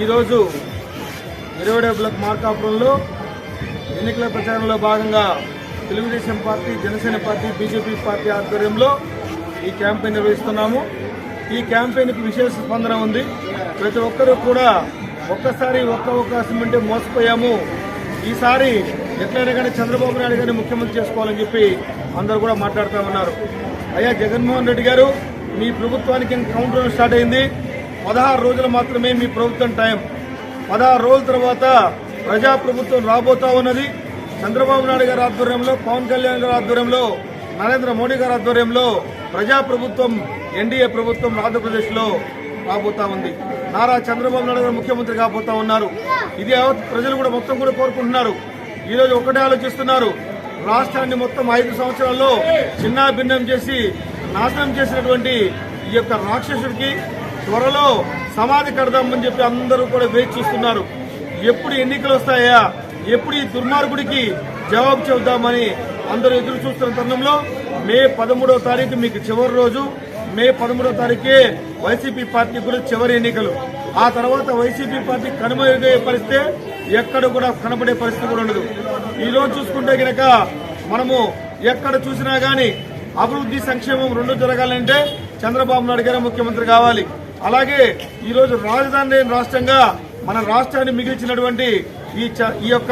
ఈరోజు 20వ బ్లాక్ మార్కాపురంలో ఎన్నికల ప్రచారంలో భాగంగా Telugu Desam party, Janasena party, BJP party ఆధ్వర్యంలో ఈ క్యాంపెయిన్ నిర్వహిస్తున్నాము. ఈ క్యాంపెయిన్కి విశేష స్పందన ఉంది. ప్రతి ఒక్కరూ కూడా ఒక్కసారి ఒక్క అవకాశం ఉంటే మోసపోయాము, ఈసారి ఎట్లయినా కానీ చంద్రబాబు నాయుడు గారిని ముఖ్యమంత్రి చేసుకోవాలని చెప్పి అందరూ కూడా మాట్లాడుతూ ఉన్నారు. అయ్యా జగన్మోహన్ రెడ్డి గారు, మీ ప్రభుత్వానికి కౌంటర్ స్టార్ట్ అయింది. 16 రోజులు మాత్రమే మీ ప్రభుత్వం టైం. 16 రోజుల తర్వాత ప్రజాప్రభుత్వం రాబోతా ఉన్నది. చంద్రబాబు నాయుడు గారి ఆధ్వర్యంలో, పవన్ కళ్యాణ్ గారి ఆధ్వర్యంలో, నరేంద్ర మోడీ గారి ఆధ్వర్యంలో ప్రజాప్రభుత్వం, ఎన్డీఏ ప్రభుత్వం ఆంధ్రప్రదేశ్లో రాబోతా ఉంది. నారా చంద్రబాబు నాయుడు గారు ముఖ్యమంత్రి కాబోతా ఉన్నారు. ఇది ప్రజలు కూడా మొత్తం కూడా కోరుకుంటున్నారు. ఈరోజు ఒకటే ఆలోచిస్తున్నారు, రాష్ట్రాన్ని మొత్తం 5 సంవత్సరాల్లో చిన్నాభిన్నం చేసి నాశనం చేసినటువంటి ఈ యొక్క రాక్షసుడికి త్వరలో సమాధి కడదామని చెప్పి అందరూ కూడా వేచి చూస్తున్నారు. ఎప్పుడు ఎన్నికలు వస్తాయా, ఎప్పుడు ఈ దుర్మార్గుడికి జవాబు చెబుదామని అందరూ ఎదురు చూస్తున్న తరుణంలో మే 13వ తారీఖు మీకు చివరి రోజు. మే 13వ తారీఖే వైసీపీ పార్టీ కూడా చివరి ఎన్నికలు. ఆ తర్వాత వైసీపీ పార్టీ కనుమరుగే పరిస్థితి ఎక్కడ కూడా కనబడే పరిస్థితి కూడా ఉండదు. ఈ రోజు చూసుకుంటే గనక మనము ఎక్కడ చూసినా గానీ అభివృద్ధి, సంక్షేమం రెండు జరగాలంటే చంద్రబాబు నాయుడు గారు ముఖ్యమంత్రి కావాలి. అలాగే ఈ రోజు రాజధాని లేని రాష్ట్రంగా మన రాష్ట్రాన్ని మిగిల్చినటువంటి ఈ యొక్క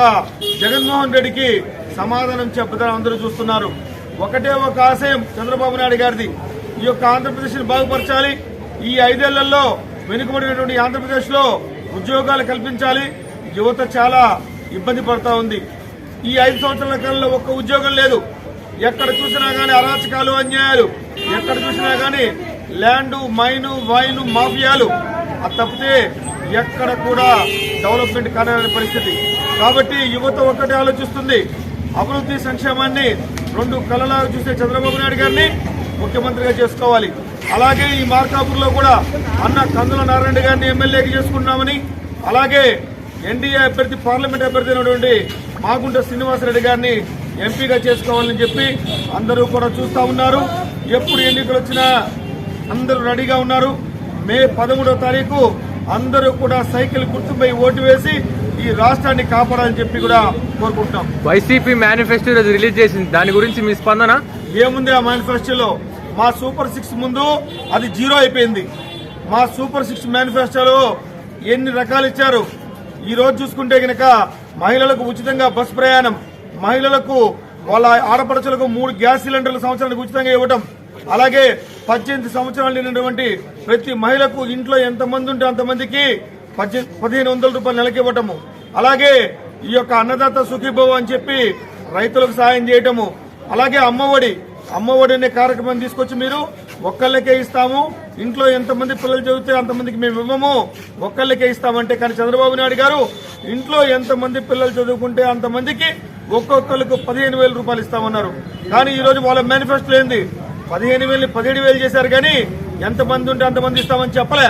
జగన్మోహన్ రెడ్డికి సమాధానం చెప్పుదని అందరూ చూస్తున్నారు. ఒకటే ఒక ఆశయం చంద్రబాబు నాయుడు గారిది, ఈ యొక్క ఆంధ్రప్రదేశ్ ని బాగుపరచాలి. ఈ 5 ఏళ్లలో వెనుకబడినటువంటి ఆంధ్రప్రదేశ్ లో ఉద్యోగాలు కల్పించాలి. యువత చాలా ఇబ్బంది పడతా ఉంది. ఈ 5 సంవత్సరాల కాలంలో ఒక్క ఉద్యోగం లేదు. ఎక్కడ చూసినా గానీ అరాచకాలు, అన్యాయాలు, ఎక్కడ చూసినా గానీ ల్యాండు, మైను, వైను మాఫియాలు. అది తప్పితే ఎక్కడ కూడా డెవలప్మెంట్ కాని పరిస్థితి. కాబట్టి యువత ఒక్కటే ఆలోచిస్తుంది, అభివృద్ధి, సంక్షేమాన్ని రెండు కళ్ళలాగా చూసే చంద్రబాబు నాయుడు గారిని ముఖ్యమంత్రిగా చేసుకోవాలి. అలాగే ఈ మార్కాపూర్లో కూడా అన్న కందుల నారాయణ గారిని ఎమ్మెల్యేగా చేసుకున్నామని, అలాగే ఎన్డీఏ అభ్యర్థి, పార్లమెంట్ అభ్యర్థి అయినటువంటి మాగుంట శ్రీనివాసరెడ్డి గారిని ఎంపీగా చేసుకోవాలని చెప్పి అందరూ కూడా చూస్తా ఉన్నారు. ఎప్పుడు ఎన్నికలు వచ్చినా అందరూ రెడీగా ఉన్నారు. మే 13వ తారీఖు అందరూ కూడా సైకిల్ గుర్తుపై ఓటు వేసి ఈ రాష్ట్రాన్ని కాపాడాలని చెప్పి కూడా కోరుకుంటున్నాం. వైసీపీ మేనిఫెస్టో రిలీజ్ చేసింది, దాని గురించి మీ స్పందన ఏముంది? ఆ మేనిఫెస్టోలో మా సూపర్ 6 ముందు అది 0 అయిపోయింది. మా సూపర్ 6 మేనిఫెస్టోలో ఎన్ని రకాలు ఇచ్చారు. ఈ రోజు చూసుకుంటే గనక మహిళలకు ఉచితంగా బస్ ప్రయాణం, మహిళలకు వాళ్ళ ఆడపడుచులకు 3 గ్యాస్ సిలిండర్లు సంవత్సరానికి ఉచితంగా ఇవ్వటం, అలాగే 18 సంవత్సరాలు నిండినటువంటి ప్రతి మహిళకు ఇంట్లో ఎంతమంది ఉంటే అంతమందికి 1500 రూపాయలు నెలకి ఇవ్వటము, అలాగే ఈ యొక్క అన్నదాత సుఖీభవ అని చెప్పి రైతులకు సాయం చేయటము, అలాగే అమ్మఒడి అనే కార్యక్రమం తీసుకొచ్చి మీరు ఒక్కళ్ళకే ఇస్తాము, ఇంట్లో ఎంతమంది పిల్లలు చదివితే అంతమందికి మేము ఇవ్వము, ఒక్కళ్ళకే ఇస్తామంటే, కానీ చంద్రబాబు నాయుడు గారు ఇంట్లో ఎంతమంది పిల్లలు చదువుకుంటే అంతమందికి ఒక్కొక్కరికి 15,000 రూపాయలు ఇస్తామన్నారు. కానీ ఈ రోజు వాళ్ళ మేనిఫెస్టో ఏంది? 15,000ని 17,000 చేశారు. కానీ ఎంతమంది ఉంటే అంతమంది ఇస్తామని చెప్పలే.